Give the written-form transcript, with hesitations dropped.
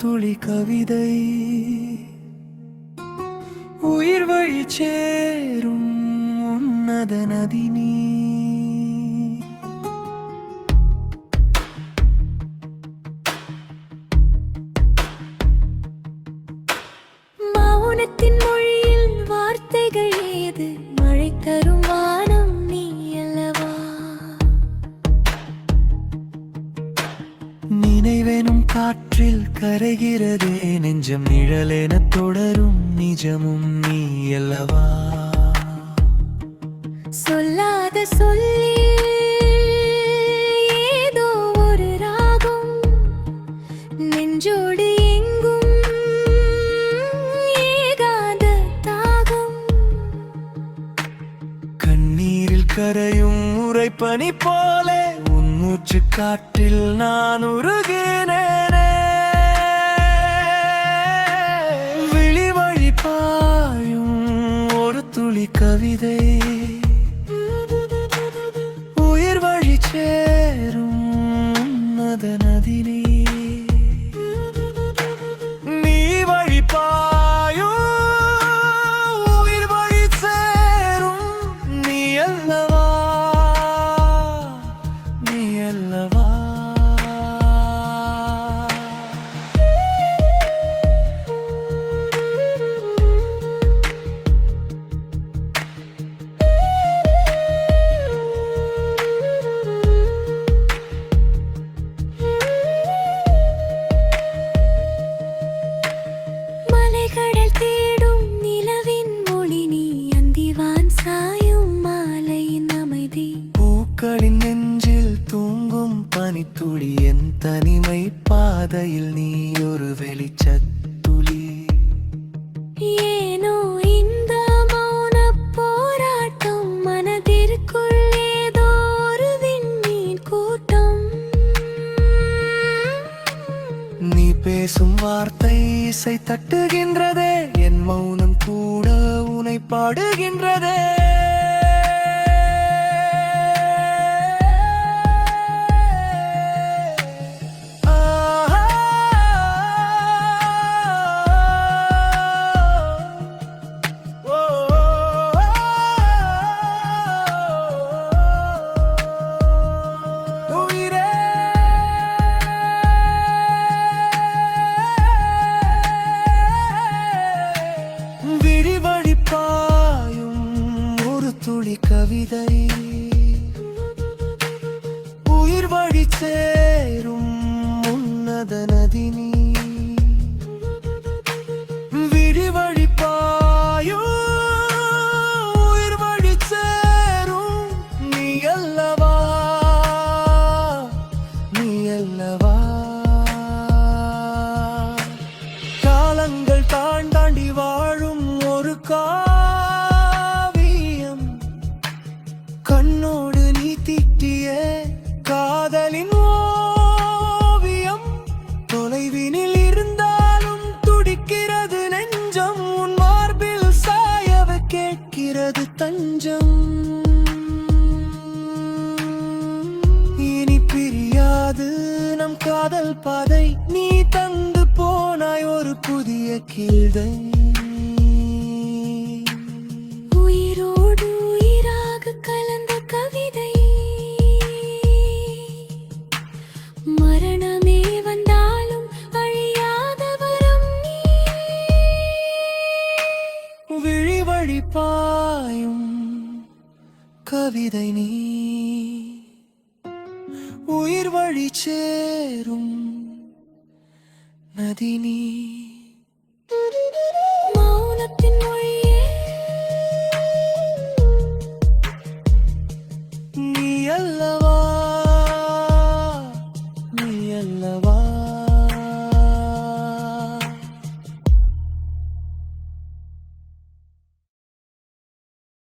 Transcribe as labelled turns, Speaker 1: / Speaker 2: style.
Speaker 1: துளி கவிதை உயிர் வழி சேரும் உன்னத நதி நீ.
Speaker 2: மௌனத்தின் மொழியில் வார்த்தைகள் ஏது? மழை தரும் வானம் நீ அல்லவா?
Speaker 1: நினைவெனும் காற்றில் கரைகிறதே நெஞ்சம், நிழலென தொடரும் நிஜமும் நீ அல்லவா?
Speaker 2: சொல்லாத சொல்லில் ஏதோ ஒரு ராகம், நெஞ்சோடு எங்கும் ஏகாத தாகம்.
Speaker 1: கண்ணீரில் கரையும் உறைபனி போலே உன் மூச்சு காற்றில் நான் உருகினேனே. விழி வழி பாயும் ஒரு துளி கவிதை உயிர் வழி சேரும் உன்னத நதி நீ. நீ வழி பாயும் உயிர் வழி சேரும் நீ அல்லவா? நீ அல்லவா?
Speaker 2: மலைகடல் தேடும் நிலவின் மொழி நீ, அந்திவான் சாயும் மாலையின் அமைதி.
Speaker 1: பூக்களின் நெஞ்சில் தூங்கும் பனித்துளி, என் தனிமை பாதையில் நீ ஒரு வெளிச்சத்துளி.
Speaker 2: ஏனோ இந்த மௌன போராட்டம், மனதிற்குள் ஏதோ ஒரு விண்மீன் கூட்டம்.
Speaker 1: நீ பேசும் வார்த்தை இசை தட்டுகின்றதே, என் மௌனம் கூட உனை பாடுகின்றதே. விழிவழி பாயும் ஒரு துளி கவிதை உயிர் வழி சேரும் உன்னத நதி நீ. விழிவழி பாயும் உயிர் வழி சேரும் நீ அல்லவா? நீ அல்லவா? காலங்கள் தாண்டி வாழும் ஒரு காவியம், கண்ணோடு நீ தீட்டிய காதலின் ஓவியம். தொலைவினில் இருந்தாலும் துடிக்கிறது நெஞ்சம், உன் மார்பில் சாயவ கேட்கிறது தஞ்சம். இனி பிரியாது நம் காதல் பாதை, நீ தந்து போனாய் ஒரு புதிய கீதை.
Speaker 2: உயிரோடு உயிராக கலந்த கவிதை, மரணமே வந்தாலும் அழியாத வரம் நீ.
Speaker 1: விழி வழி பாயும் கவிதை நீ, உயிர் வழி சேரும் நதி நீ.
Speaker 2: மௌனத்தின் மொழியே
Speaker 1: நீ அல்லவா?